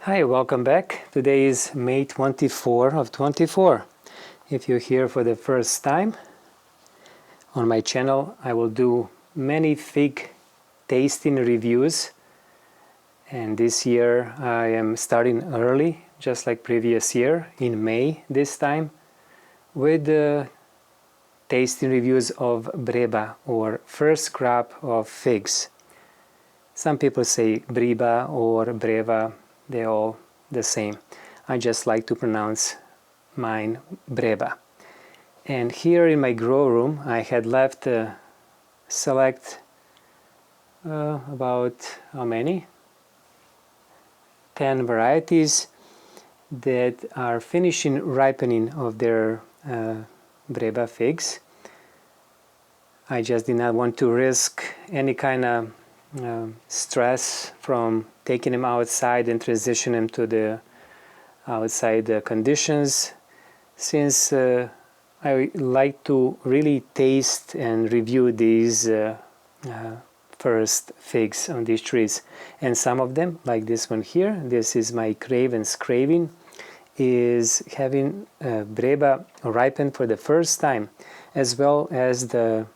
Hi, welcome back. Today is May 24 of 24. If you're here for the first time on my channel, I will do many fig tasting reviews. And this year I am starting early, just like previous year, in May this time, with the tasting reviews of Breba, or first crop of figs. Some people say Breba or Breva, they're all the same. I just like to pronounce mine Breba. And here in my grow room I had left select about how many? 10 varieties that are finishing ripening of their Breba figs. I just did not want to risk any kind of stress from taking them outside and transition them to the outside conditions, since I like to really taste and review these first figs on these trees. And some of them, like this one here, this is my Cravens Craving, is having Breba ripen for the first time, as well as the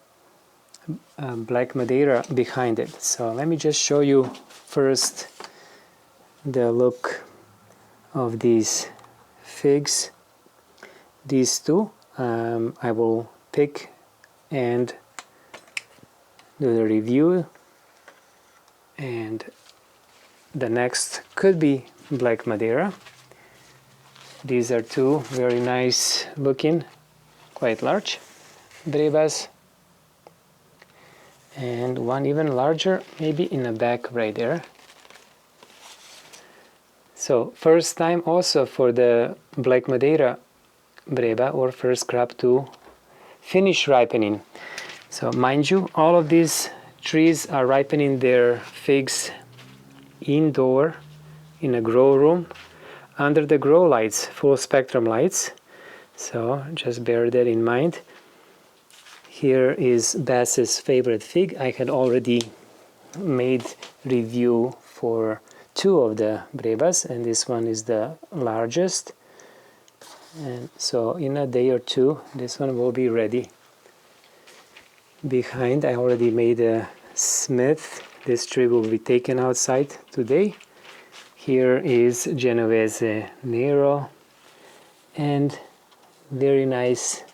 Black Madeira behind it. So let me just show you first the look of these figs. These two I will pick and do the review, and the next could be Black Madeira. These are two very nice looking, quite large Brebas, and one even larger, maybe in the back right there. So first time also for the Black Madeira Breba, or first crop to finish ripening. So mind you, all of these trees are ripening their figs indoor in a grow room under the grow lights, full spectrum lights. So just bear that in mind. Here is Bass's favorite fig. I had already made review for two of the Brebas, and this one is the largest. And so in a day or two, this one will be ready. Behind, I already made a Smith. This tree will be taken outside today. Here is Genovese Nero, and very nice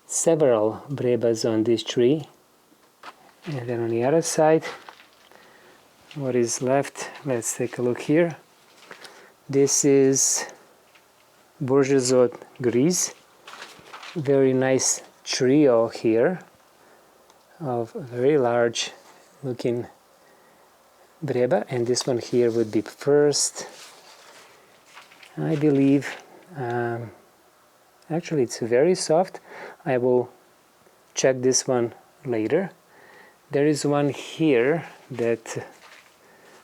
several Brebas on this tree. And then on the other side, what is left, let's take a look here. This is Bourgeois Grise. Very nice trio here of very large looking Breba, and this one here would be first, I believe. Actually it's very soft. I will check this one later. There is one here that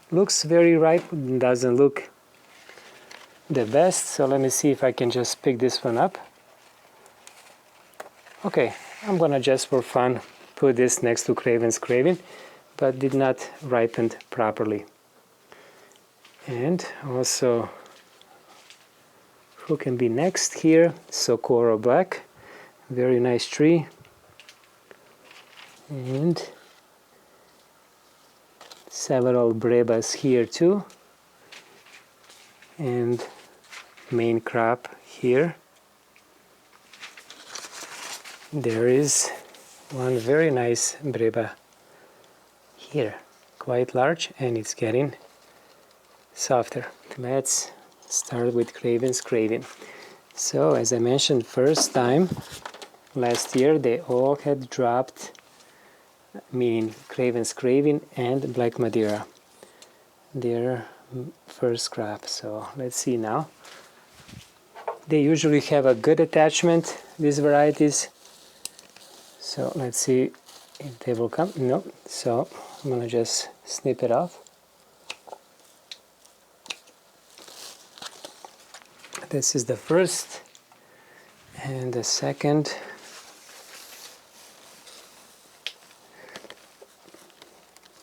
looks very ripe, doesn't look the best, so let me see if I can just pick this one up. Okay, I'm gonna just for fun put this next to Cravens Craving, but did not ripen properly. And also, who can be next here? Socorro Black, very nice tree. And several Brebas here too. And main crop here. There is one very nice Breba here, quite large, and it's getting softer. Let's start with Cravens Craving. So as I mentioned, first time last year they all had dropped, meaning Cravens Craving and Black Madeira, their first crop. So let's see now. They usually have a good attachment, these varieties. So let's see if they will come. No, so I'm gonna just snip it off. This is the first, and the second.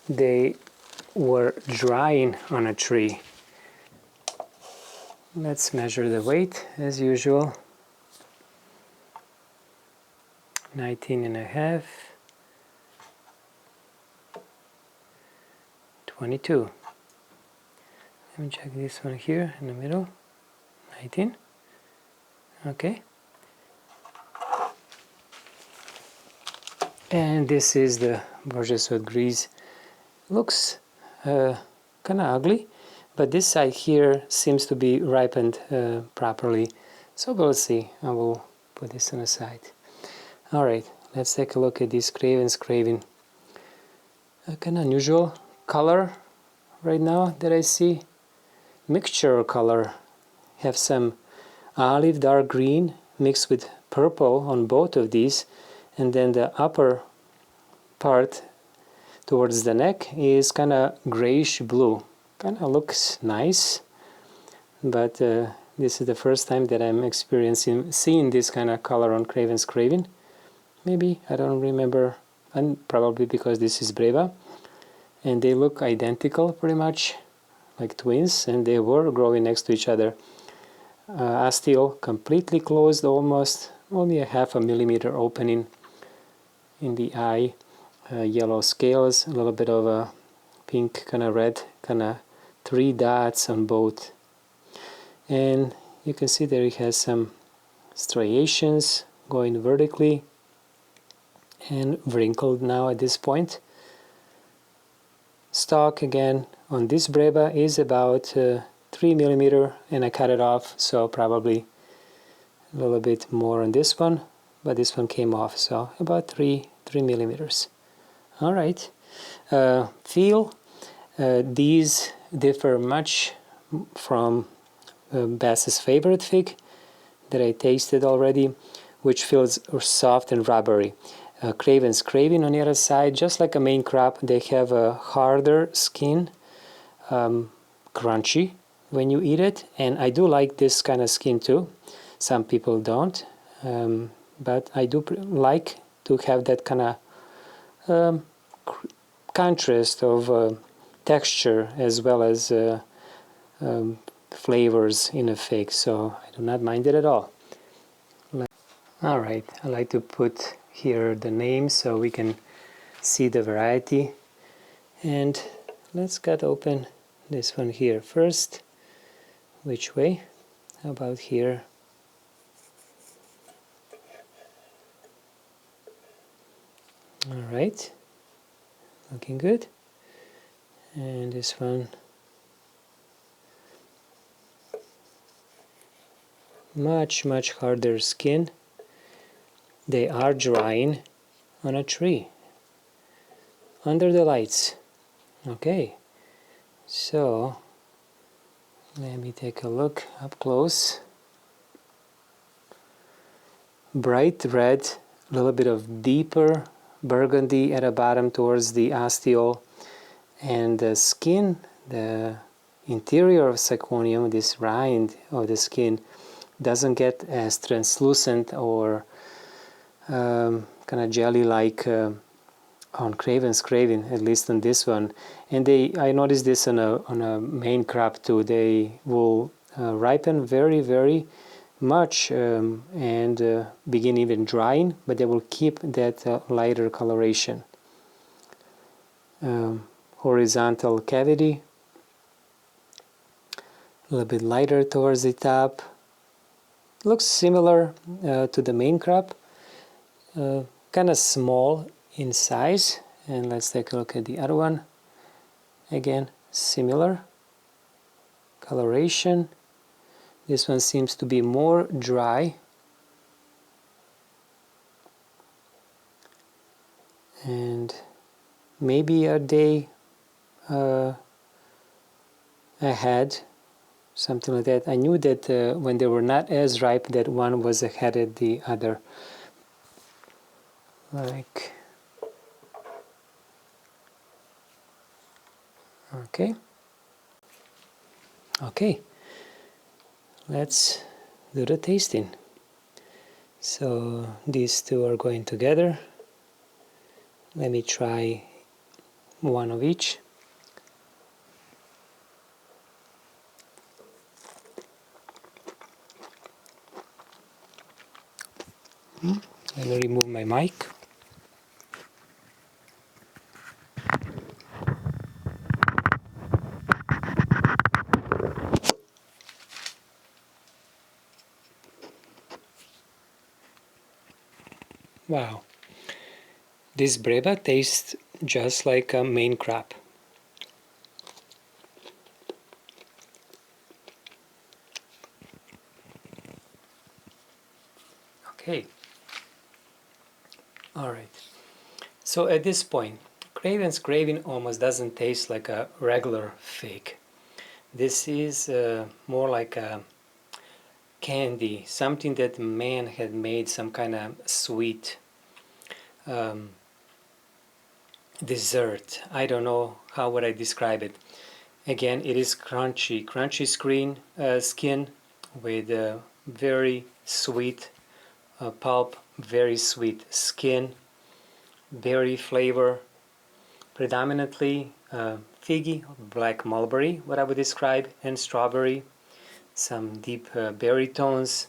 They were drying on a tree. Let's measure the weight as usual. 19.5, 22. Let me check this one here in the middle. 19. Okay. And this is the Borges Haute Grise. Looks kind of ugly, but this side here seems to be ripened properly. So we'll see. I will put this on the side. Alright, let's take a look at this Cravens Craving. A kind of unusual color right now that I see. Mixture color. Have some olive dark green mixed with purple on both of these, and then the upper part towards the neck is kind of grayish blue. Kind of looks nice, but this is the first time that I'm seeing this kind of color on Cravens Craving. Maybe, I don't remember, and probably because this is Breba, and they look identical pretty much, like twins, and they were growing next to each other. Ostiole completely closed almost, only a 0.5 millimeter opening in the eye. Yellow scales, a little bit of a pink, kind of red, kind of 3 dots on both. And you can see there it has some striations going vertically and wrinkled now at this point. Stalk again on this Breba is about 3 millimeter, and I cut it off, so probably a little bit more on this one, but this one came off, so about 3 millimeters. All right. Feel, these differ much from Bass's favorite fig that I tasted already, which feels soft and rubbery. Cravens Craving on the other side, just like a main crop, they have a harder skin, crunchy when you eat it, and I do like this kind of skin too. Some people don't, but I do like to have that kind of contrast of texture as well as flavors in a fig, so I do not mind it at all. Alright, I like to put here the name so we can see the variety, and let's cut open this one here first. Which way? How about here? Alright, looking good. And this one, much harder skin. They are drying on a tree under the lights. Okay, so let me take a look up close. Bright red, a little bit of deeper burgundy at the bottom towards the ostiole, and the skin, the interior of Syconium, this rind of the skin, doesn't get as translucent or kind of jelly-like on Cravens Craving, at least on this one. And I noticed this on a main crop too. They will ripen very much and begin even drying, but they will keep that lighter coloration. Horizontal cavity, a little bit lighter towards the top. Looks similar to the main crop, kind of small in size. And let's take a look at the other one. Again, similar coloration. This one seems to be more dry, and maybe a day ahead, something like that. I knew that when they were not as ripe, that one was ahead of the other. Like, okay, let's do the tasting. So these two are going together. Let me try one of each. Let me remove my mic. Wow, this Breba tastes just like a main crop. Okay, alright. So at this point, Cravens Craving almost doesn't taste like a regular fig. This is more like a candy, something that man had made, some kind of sweet dessert. I don't know how would I describe it. Again, it is crunchy skin with a very sweet pulp, very sweet skin, berry flavor, predominantly figgy, black mulberry, what I would describe, and strawberry, some deep berry tones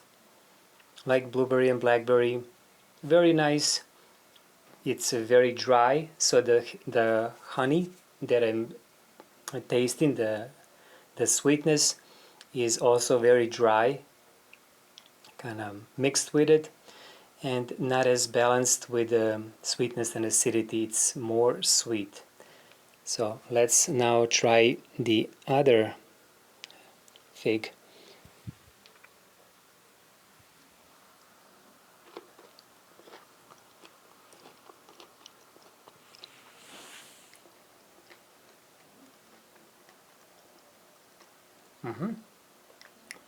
like blueberry and blackberry. Very nice. It's very dry, so the honey that I'm tasting, the sweetness is also very dry, kind of mixed with it, and not as balanced with the sweetness and acidity. It's more sweet. So let's now try the other fig.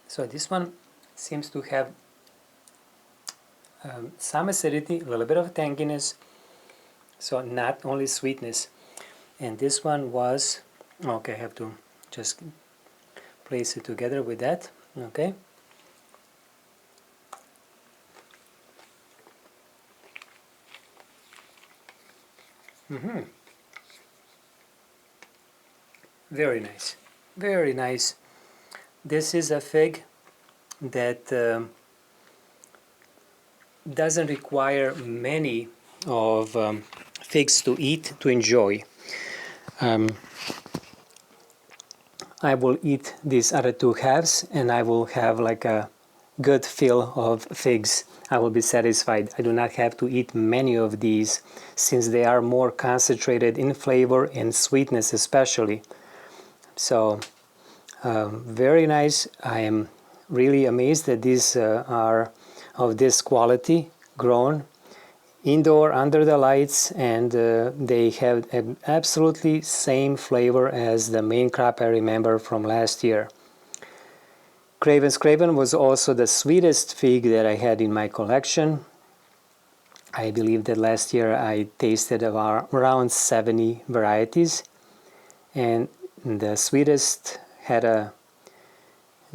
So this one seems to have some acidity, a little bit of tanginess, so not only sweetness. And this one was, okay, I have to just place it together with that, okay. Very nice, very nice. This is a fig that doesn't require many of figs to eat, to enjoy. I will eat these other two halves and I will have like a good fill of figs. I will be satisfied. I do not have to eat many of these since they are more concentrated in flavor and sweetness especially. So very nice. I am really amazed that these are of this quality, grown indoor under the lights, and they have an absolutely same flavor as the main crop I remember from last year. Cravens Craven was also the sweetest fig that I had in my collection. I believe that last year I tasted around 70 varieties, and the sweetest had a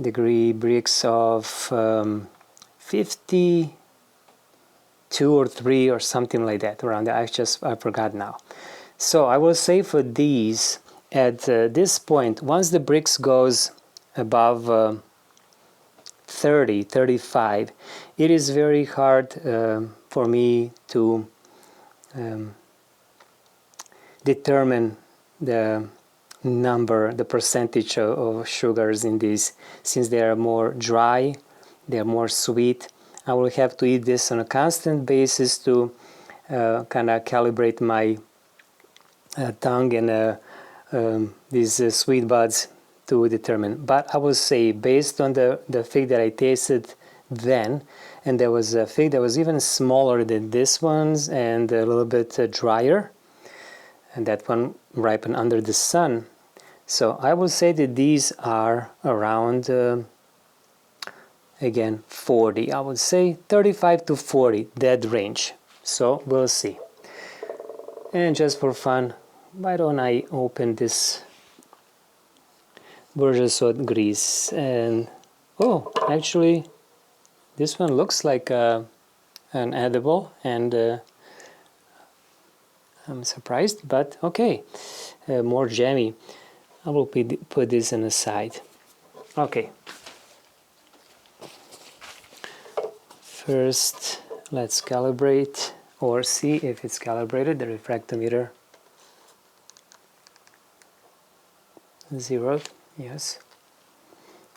degree Brix of 52 or 3 or something like that around there. I forgot now. So I will say for these, at this point, once the Brix goes above 30, 35, it is very hard for me to determine the number, the percentage of sugars in these, since they are more dry, they are more sweet. I will have to eat this on a constant basis to kind of calibrate my tongue and these sweet buds to determine. But I will say, based on the fig that I tasted then, and there was a fig that was even smaller than this one's and a little bit drier, and that one ripened under the sun. So I will say that these are around, again, 40. I would say 35 to 40, that range. So we'll see. And just for fun, why don't I open this Bourgeois Gris? And oh, actually, this one looks like an edible, and I'm surprised, but okay, more jammy. I will put this on the side. Okay. First, Let's calibrate or see if it's calibrated, the refractometer. Zeroed, yes.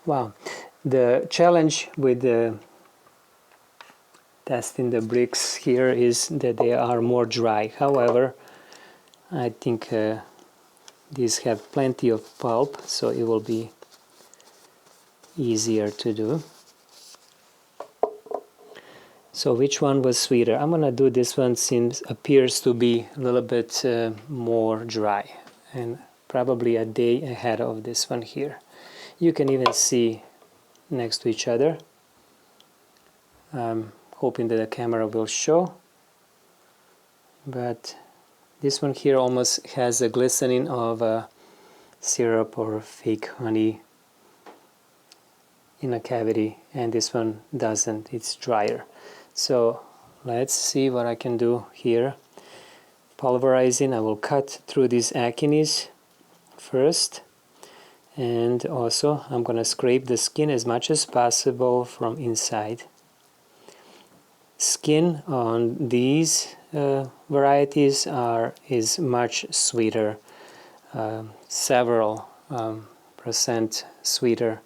Wow, the challenge with the testing the Brix here is that they are more dry. However, I think these have plenty of pulp, so it will be easier to do. So which one was sweeter? I'm gonna do this one, appears to be a little bit more dry, and probably a day ahead of this one here. You can even see next to each other. I'm hoping that the camera will show, but this one here almost has a glistening of a syrup or fake honey in a cavity, and this one doesn't, it's drier. So let's see what I can do here. Pulverizing, I will cut through these achenes first, and also I'm gonna scrape the skin as much as possible from inside. Skin on these varieties is much sweeter, several percent sweeter.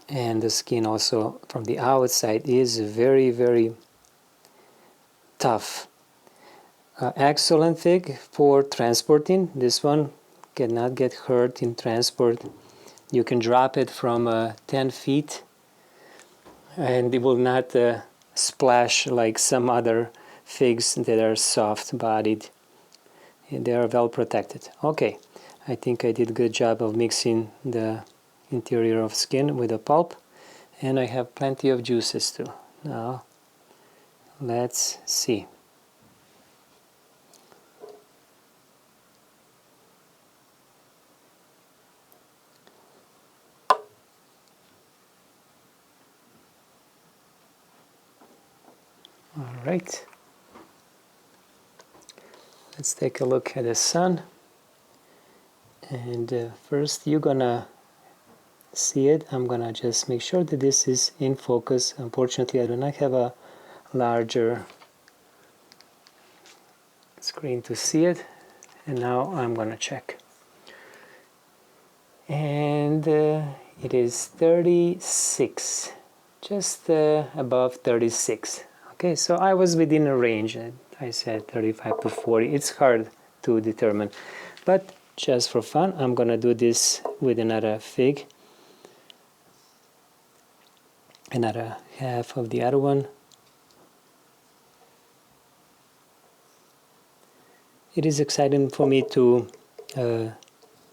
And the skin also from the outside is very, very tough. Excellent fig for transporting. This one cannot get hurt in transport. You can drop it from 10 feet and it will not splash like some other figs that are soft-bodied. They are well protected. Okay, I think I did a good job of mixing the interior of skin with the pulp, and I have plenty of juices too. Now let's see. All right, let's take a look at the sun, and first you're gonna see it. I'm gonna just make sure that this is in focus. Unfortunately, I do not have a larger screen to see it, and now I'm gonna check, and it is 36, just above 36. Okay, so I was within a range. I said 35 to 40. It's hard to determine, but just for fun, I'm gonna do this with another fig, another half of the other one. It is exciting for me to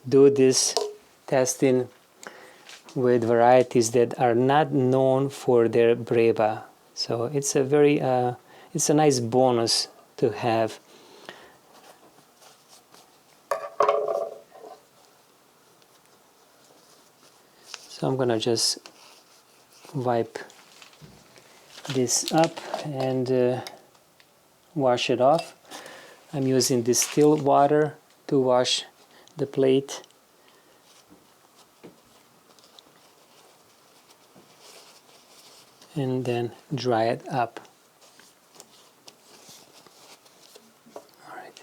do this testing with varieties that are not known for their Breba. So it's a very, it's a nice bonus to have. So I'm gonna just wipe this up and wash it off. I'm using distilled water to wash the plate. And then dry it up. All right.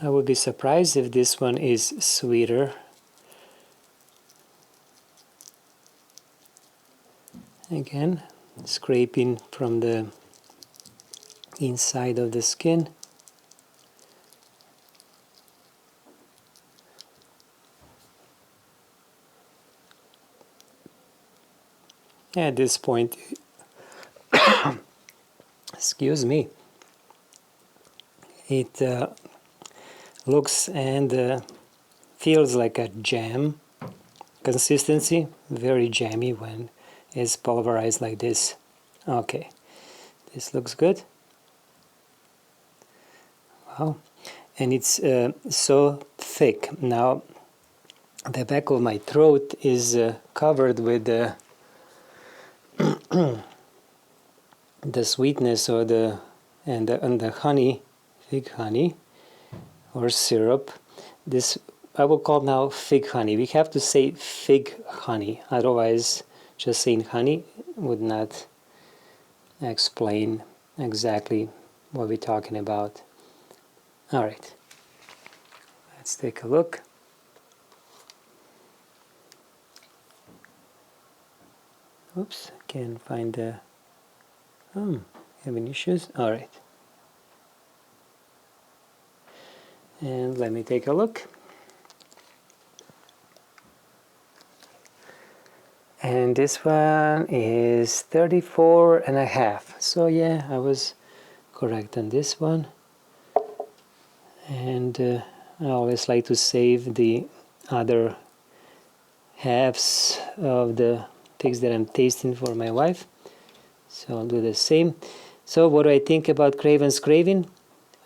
I would be surprised if this one is sweeter. Again, scraping from the inside of the skin. At this point, excuse me, it looks and feels like a jam consistency, very jammy when it's pulverized like this. Okay, this looks good. Wow, and it's so thick. Now, the back of my throat is covered with the sweetness or the honey, fig honey. or syrup. This I will call now fig honey. We have to say fig honey, otherwise just saying honey would not explain exactly what we're talking about. All right, let's take a look. Oops, can't find the... having issues? All right. And let me take a look. And this one is 34.5. So yeah, I was correct on this one. And I always like to save the other halves of the figs that I'm tasting for my wife. So I'll do the same. So what do I think about Cravens Craving?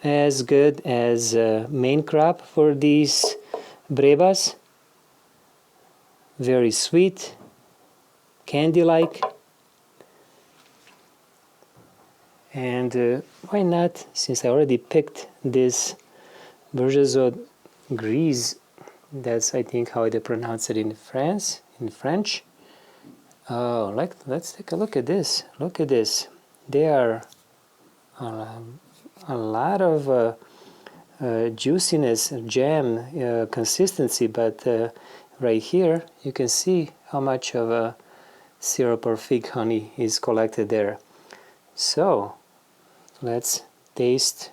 As good as main crop for these Brebas. Very sweet, candy-like. And why not, since I already picked this Bourgeois Grise, that's I think how they pronounce it in France, in French. Oh, let's take a look at this. Look at this. They are a lot of juiciness, jam consistency, but right here you can see how much of a syrup or fig honey is collected there. So let's taste.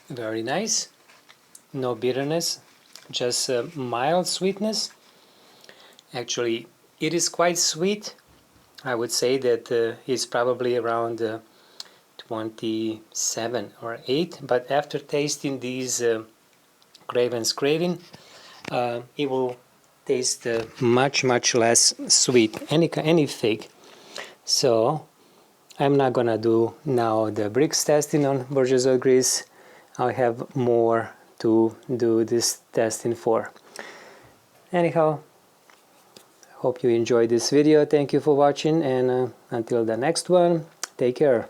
Very nice. No bitterness, just mild sweetness. Actually, it is quite sweet. I would say that it's probably around 27 or 8, but after tasting these Cravens Craving, it will taste much less sweet, any fig. So I'm not gonna do now the Brix testing on Bourgeois Grise. I have more to do this testing for. Anyhow, hope you enjoyed this video. Thank you for watching, and until the next one, take care.